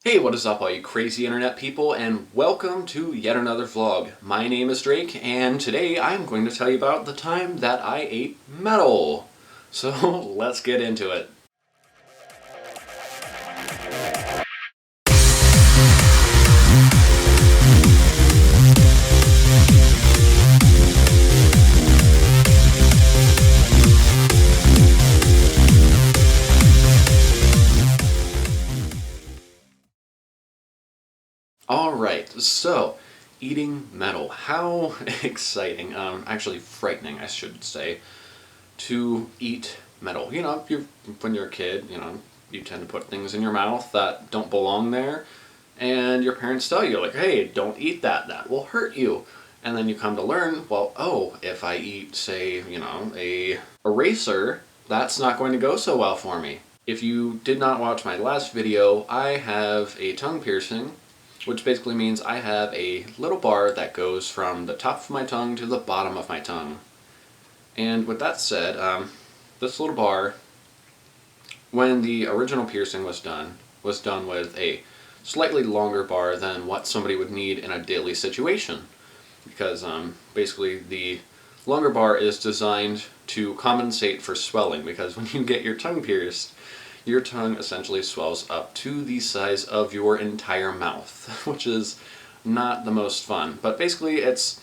Hey, what is up all you crazy internet people, and welcome to yet another vlog. My name is Drake, and today I'm going to tell you about the time that I ate metal. So let's get into it. Alright, so eating metal. How exciting, actually frightening I should say, to eat metal. When you're a kid, you tend to put things in your mouth that don't belong there, and your parents tell you, like, hey, don't eat that, that will hurt you. And then you come to learn, well, oh, if I eat, say, a eraser, that's not going to go so well for me. If you did not watch my last video, I have a tongue piercing, which basically means I have a little bar that goes from the top of my tongue to the bottom of my tongue. And with that said, this little bar, when the original piercing was done with a slightly longer bar than what somebody would need in a daily situation. Because basically the longer bar is designed to compensate for swelling, because when you get your tongue pierced, your tongue essentially swells up to the size of your entire mouth, which is not the most fun. But basically it's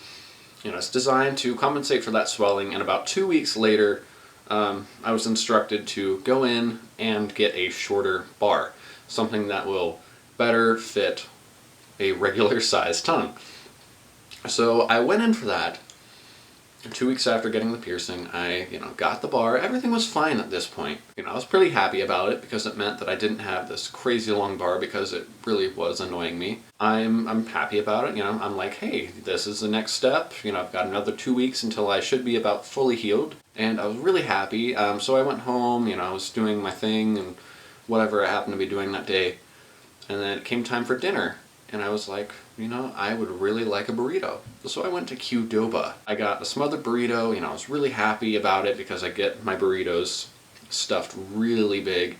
designed to compensate for that swelling, and about 2 weeks later, I was instructed to go in and get a shorter bar, something that will better fit a regular sized tongue. So I went in for that. 2 weeks after getting the piercing, I, got the bar. Everything was fine at this point. I was pretty happy about it because it meant that I didn't have this crazy long bar because it really was annoying me. I'm happy about it. I'm like, hey, this is the next step. I've got another 2 weeks until I should be about fully healed. And I was really happy. So I went home, I was doing my thing and whatever I happened to be doing that day. And then it came time for dinner. And I was like, I would really like a burrito. So I went to Qdoba. I got a smothered burrito. I was really happy about it because I get my burritos stuffed really big.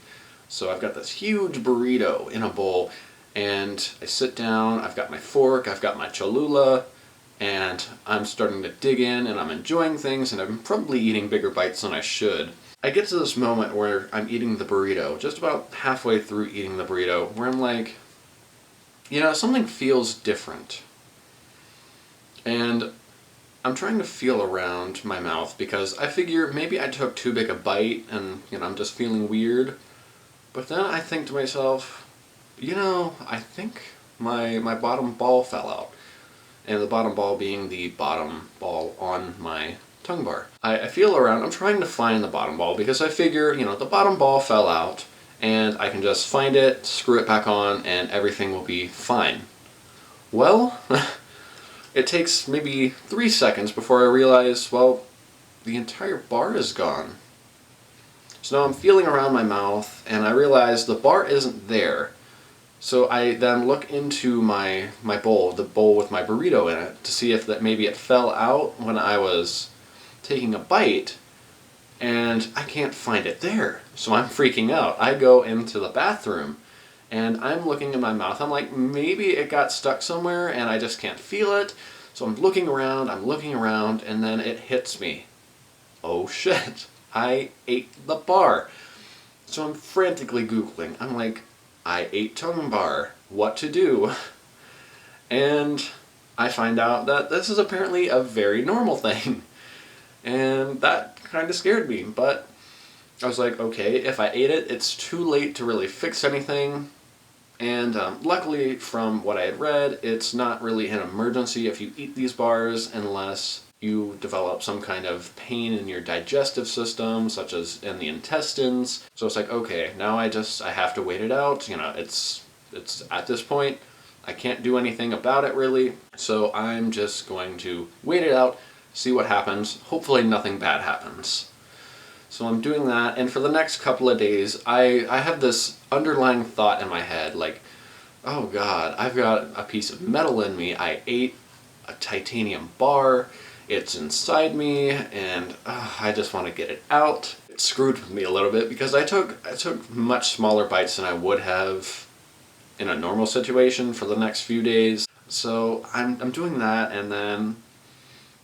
So I've got this huge burrito in a bowl, and I sit down, I've got my fork, I've got my Cholula, and I'm starting to dig in, and I'm enjoying things, and I'm probably eating bigger bites than I should. I get to this moment where I'm eating the burrito, just about halfway through eating the burrito, where I'm like, something feels different. And I'm trying to feel around my mouth because I figure maybe I took too big a bite and, I'm just feeling weird. But then I think to myself, I think my bottom ball fell out. And the bottom ball being the bottom ball on my tongue bar. I feel around, I'm trying to find the bottom ball because I figure, the bottom ball fell out, and I can just find it, screw it back on, and everything will be fine. Well, it takes maybe 3 seconds before I realize, well, the entire bar is gone. So now I'm feeling around my mouth, and I realize the bar isn't there. So I then look into my bowl, the bowl with my burrito in it, to see if that maybe it fell out when I was taking a bite, and I can't find it there. So I'm freaking out. I go into the bathroom and I'm looking in my mouth. I'm like, maybe it got stuck somewhere and I just can't feel it. So I'm looking around, and then it hits me. Oh shit, I ate the bar. So I'm frantically Googling. I'm like, I ate tongue bar, what to do? And I find out that this is apparently a very normal thing. And that kind of scared me, but I was like, okay, if I ate it, it's too late to really fix anything. And luckily, from what I had read, it's not really an emergency if you eat these bars unless you develop some kind of pain in your digestive system, such as in the intestines. So it's like, okay, now I have to wait it out. It's at this point, I can't do anything about it really. So I'm just going to wait it out, see what happens. Hopefully nothing bad happens. So I'm doing that, and for the next couple of days, I have this underlying thought in my head, like, oh god, I've got a piece of metal in me. I ate a titanium bar, it's inside me, and I just want to get it out. It screwed with me a little bit because I took much smaller bites than I would have in a normal situation for the next few days. So I'm doing that, and then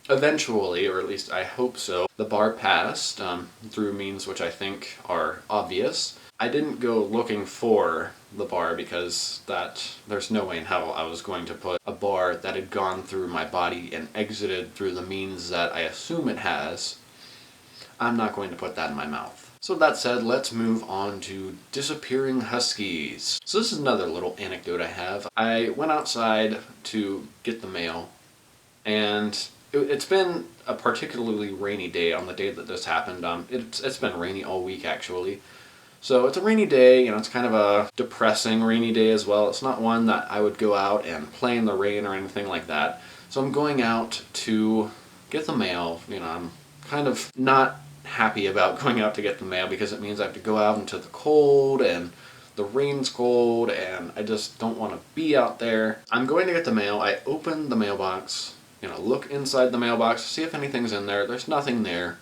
eventually, or at least I hope so, the bar passed through means which I think are obvious. I didn't go looking for the bar because there's no way in hell I was going to put a bar that had gone through my body and exited through the means that I assume it has. I'm not going to put that in my mouth. So that said, let's move on to disappearing huskies. So this is another little anecdote I have. I went outside to get the mail, and it's been a particularly rainy day on the day that this happened. It's been rainy all week, actually. So it's a rainy day, it's kind of a depressing rainy day as well. It's not one that I would go out and play in the rain or anything like that. So I'm going out to get the mail. I'm kind of not happy about going out to get the mail because it means I have to go out into the cold and the rain's cold and I just don't want to be out there. I'm going to get the mail. I open the mailbox, look inside the mailbox, see if anything's in there. There's nothing there.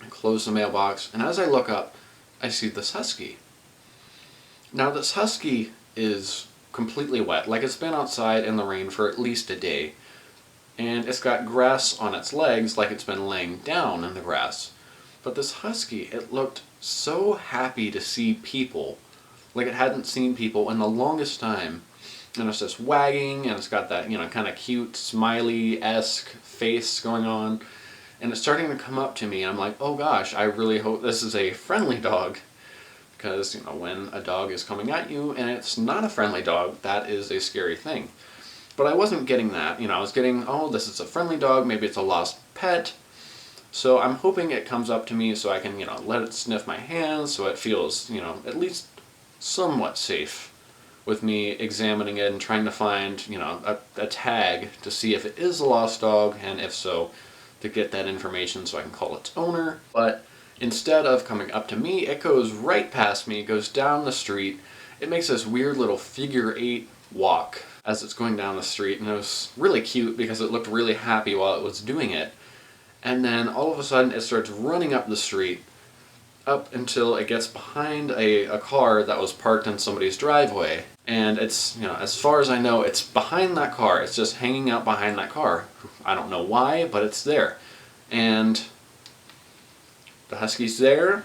I close the mailbox, and as I look up, I see this husky. Now this husky is completely wet, like it's been outside in the rain for at least a day, and it's got grass on its legs like it's been laying down in the grass. But this husky, it looked so happy to see people, like it hadn't seen people in the longest time. And it's just wagging, and it's got that, kind of cute, smiley-esque face going on. And it's starting to come up to me, and I'm like, oh gosh, I really hope this is a friendly dog. Because, when a dog is coming at you and it's not a friendly dog, that is a scary thing. But I wasn't getting that. I was getting, oh, this is a friendly dog, maybe it's a lost pet. So I'm hoping it comes up to me so I can, let it sniff my hands so it feels, at least somewhat safe with me examining it and trying to find, a tag to see if it is a lost dog, and if so, to get that information so I can call its owner. But instead of coming up to me, it goes right past me, goes down the street. It makes this weird little figure 8 walk as it's going down the street, and it was really cute because it looked really happy while it was doing it. And then all of a sudden it starts running up the street, up until it gets behind a car that was parked in somebody's driveway. And it's, as far as I know, it's behind that car. It's just hanging out behind that car. I don't know why, but it's there. And the husky's there.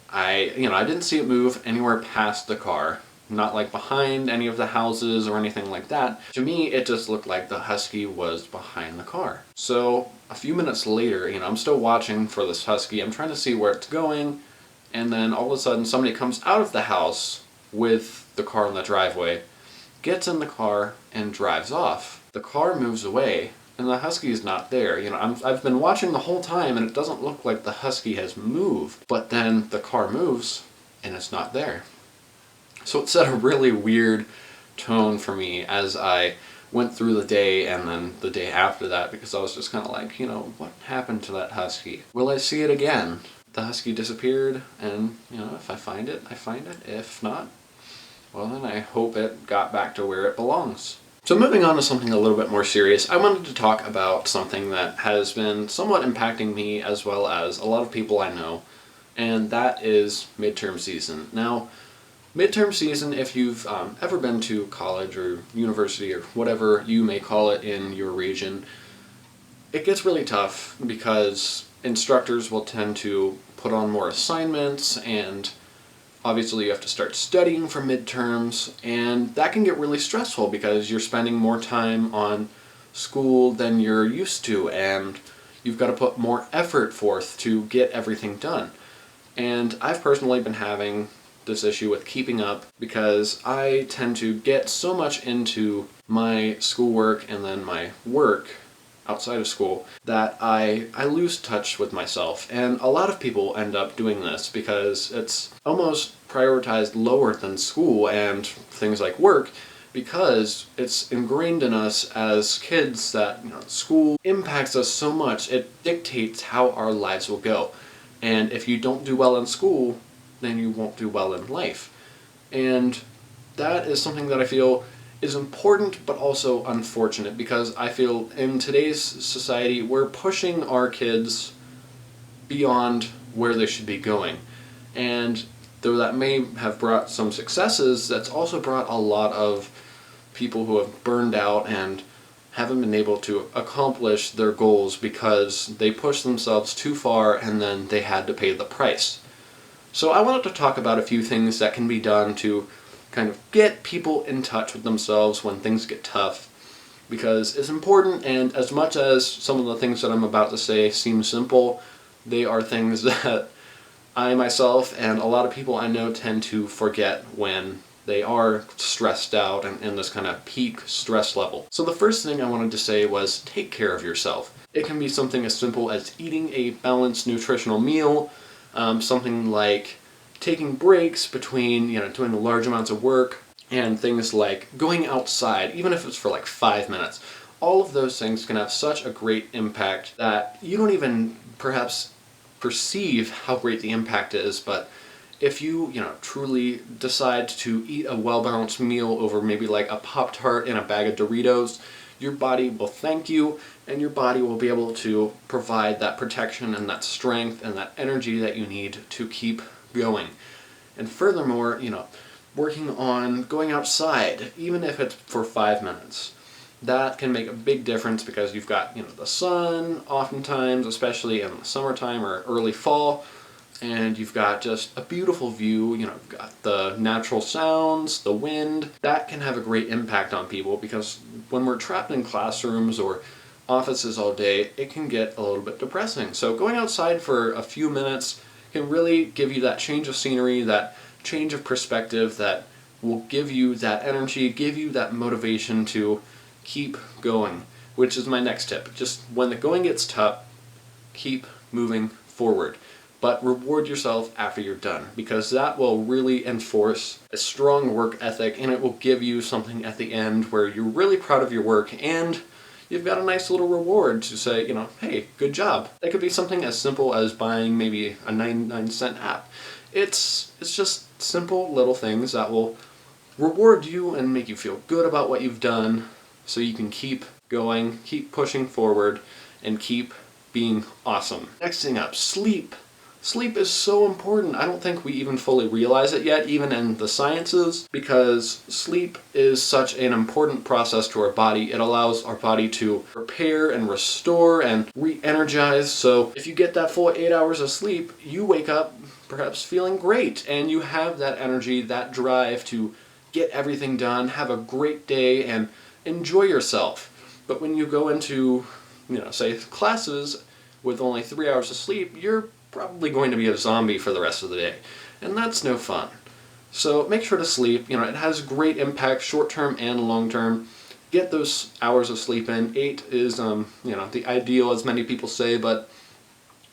I didn't see it move anywhere past the car. Not like behind any of the houses or anything like that. To me, it just looked like the husky was behind the car. So a few minutes later, I'm still watching for this husky. I'm trying to see where it's going. And then all of a sudden, somebody comes out of the house with the car in the driveway, gets in the car, and drives off. The car moves away, and the husky is not there. I've been watching the whole time, and it doesn't look like the husky has moved. But then the car moves, and it's not there. So it set a really weird tone for me as I went through the day and then the day after that, because I was just kind of like, what happened to that husky? Will I see it again? The husky disappeared, and, if I find it, I find it. If not, well then I hope it got back to where it belongs. So moving on to something a little bit more serious, I wanted to talk about something that has been somewhat impacting me as well as a lot of people I know, and that is midterm season. Now, midterm season, if you've ever been to college or university or whatever you may call it in your region, it gets really tough because instructors will tend to put on more assignments, and obviously you have to start studying for midterms, and that can get really stressful because you're spending more time on school than you're used to, and you've got to put more effort forth to get everything done. And I've personally been having this issue with keeping up because I tend to get so much into my schoolwork and then my work outside of school that I lose touch with myself. And a lot of people end up doing this because it's almost prioritized lower than school and things like work, because it's ingrained in us as kids that school impacts us so much. It dictates how our lives will go. And if you don't do well in school, then you won't do well in life. And that is something that I feel is important but also unfortunate, because I feel in today's society we're pushing our kids beyond where they should be going. And though that may have brought some successes, that's also brought a lot of people who have burned out and haven't been able to accomplish their goals because they pushed themselves too far and then they had to pay the price. So I wanted to talk about a few things that can be done to kind of get people in touch with themselves when things get tough, because it's important, and as much as some of the things that I'm about to say seem simple, they are things that I myself and a lot of people I know tend to forget when they are stressed out and in this kind of peak stress level. So the first thing I wanted to say was take care of yourself. It can be something as simple as eating a balanced nutritional meal, something like taking breaks between, doing large amounts of work, and things like going outside, even if it's for like 5 minutes. All of those things can have such a great impact that you don't even perhaps perceive how great the impact is, but if you, truly decide to eat a well-balanced meal over maybe like a Pop-Tart and a bag of Doritos, your body will thank you, and your body will be able to provide that protection and that strength and that energy that you need to keep going. And furthermore, working on going outside, even if it's for 5 minutes. That can make a big difference because you've got, the sun oftentimes, especially in the summertime or early fall, and you've got just a beautiful view, you've got the natural sounds, the wind. That can have a great impact on people because when we're trapped in classrooms or offices all day, it can get a little bit depressing. So going outside for a few minutes can really give you that change of scenery, that change of perspective that will give you that energy, give you that motivation to keep going, which is my next tip. Just when the going gets tough, keep moving forward. But reward yourself after you're done, because that will really enforce a strong work ethic, and it will give you something at the end where you're really proud of your work and you've got a nice little reward to say, hey, good job. That could be something as simple as buying maybe a 99-cent app. It's just simple little things that will reward you and make you feel good about what you've done so you can keep going, keep pushing forward, and keep being awesome. Next thing up, sleep. Sleep is so important. I don't think we even fully realize it yet, even in the sciences, because sleep is such an important process to our body. It allows our body to repair and restore and re-energize. So if you get that full 8 hours of sleep, you wake up perhaps feeling great, and you have that energy, that drive to get everything done, have a great day, and enjoy yourself. But when you go into, say, classes with only 3 hours of sleep, you're probably going to be a zombie for the rest of the day, and that's no fun. So make sure to sleep. It has great impact, short-term and long-term. Get those hours of sleep in. 8 is, the ideal, as many people say, but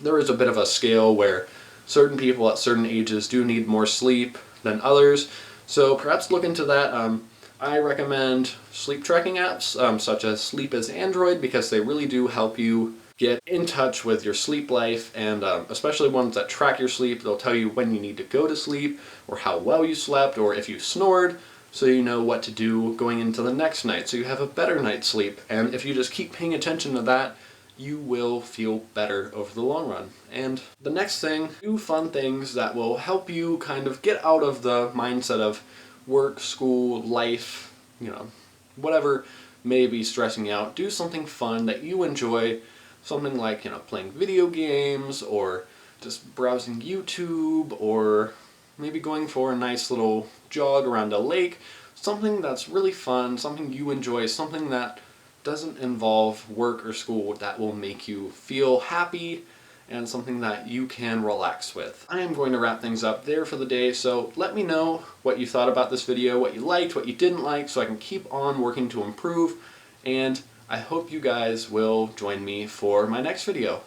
there is a bit of a scale where certain people at certain ages do need more sleep than others. So perhaps look into that. I recommend sleep tracking apps such as Sleep as Android, because they really do help you get in touch with your sleep life, and especially ones that track your sleep. They'll tell you when you need to go to sleep, or how well you slept, or if you snored, so you know what to do going into the next night, so you have a better night's sleep. And if you just keep paying attention to that, you will feel better over the long run. And the next thing, do fun things that will help you kind of get out of the mindset of work, school, life, whatever may be stressing you out. Do something fun that you enjoy. Something like, playing video games, or just browsing YouTube, or maybe going for a nice little jog around a lake. Something that's really fun, something you enjoy, something that doesn't involve work or school, that will make you feel happy, and something that you can relax with. I am going to wrap things up there for the day, so let me know what you thought about this video, what you liked, what you didn't like, so I can keep on working to improve, and I hope you guys will join me for my next video.